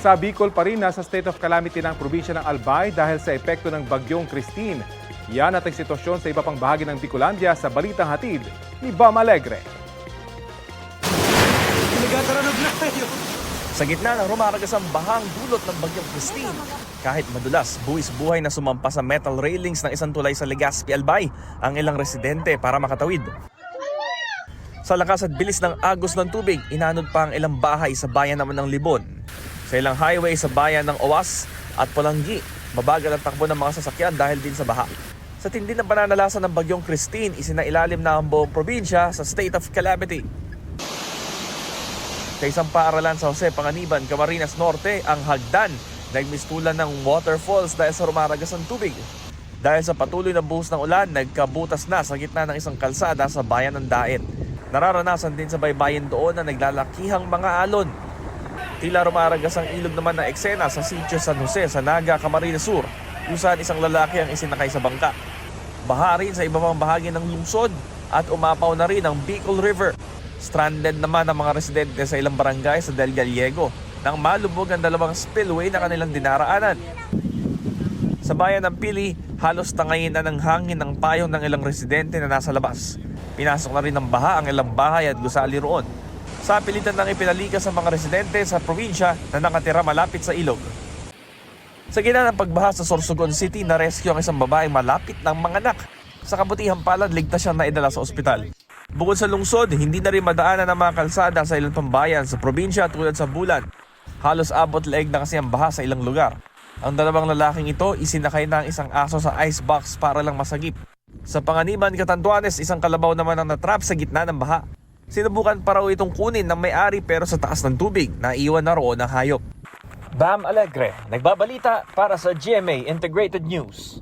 Sa Bicol pa rin, nasa state of calamity ng probinsya ng Albay dahil sa epekto ng bagyong Christine. Yan at ang sitwasyon sa iba pang bahagi ng Bicolandia sa Balitang Hatid ni Bam Alegre. Sa gitna ng rumaragasang bahang dulot ng bagyong Christine, kahit madulas, buwis buhay na sumampa sa metal railings ng isang tulay sa Legazpi, Albay ang ilang residente para makatawid. Sa lakas at bilis ng agos ng tubig, inanod pa ang ilang bahay sa bayan naman ng Libon. Sa ilang highway sa bayan ng Owas at Polanggi, mabagal ang takbo ng mga sasakyan dahil din sa baha. Sa tindi ng pananalasa ng bagyong Christine, isinailalim na ang buong probinsya sa state of calamity. Sa isang paaralan sa Jose Panganiban, Camarines Norte, ang hagdan nagmistulan ng waterfalls dahil sa rumaragas ng tubig. Dahil sa patuloy na buhos ng ulan, nagkabutas na sa gitna ng isang kalsada sa bayan ng Daet. Nararanasan din sa baybayin doon na naglalakihang mga alon. Tila rumaragas ang ilog naman na eksena sa Sitio San Jose sa Naga, Camarines Sur, kung saan isang lalaki ang isinakay sa bangka. Baha rin sa iba pang bahagi ng lungsod at umapaw na rin ang Bicol River. Stranded naman ang mga residente sa ilang barangay sa Del Gallego nang malubog ang dalawang spillway na kanilang dinaraanan. Sa bayan ng Pili, halos tangayin na ng hangin ng payong ng ilang residente na nasa labas. Pinasok na rin ng baha ang ilang bahay at gusali roon. Sa pilitan ng ipinalikas sa mga residente sa probinsya na nakatira malapit sa ilog. Sa gitna ng pagbaha sa Sorsogon City, na-rescue ang isang babaeng malapit ng manganak. Sa kabutihang palad, ligtas siyang naidala sa ospital. Bukod sa lungsod, hindi na rin madaanan ang mga kalsada sa ilang pambayan sa probinsya tulad sa Bulan. Halos abot leeg na kasi ang baha sa ilang lugar. Ang dalawang lalaking ito, isinakay na ang isang aso sa icebox para lang masagip. Sa Panganiban, Catanduanes, isang kalabaw naman ang natrap sa gitna ng baha. Sinubukan pa raw itong kunin ng may-ari pero sa taas ng tubig, naiwan na roon ang hayop. Bam Alegre, nagbabalita para sa GMA Integrated News.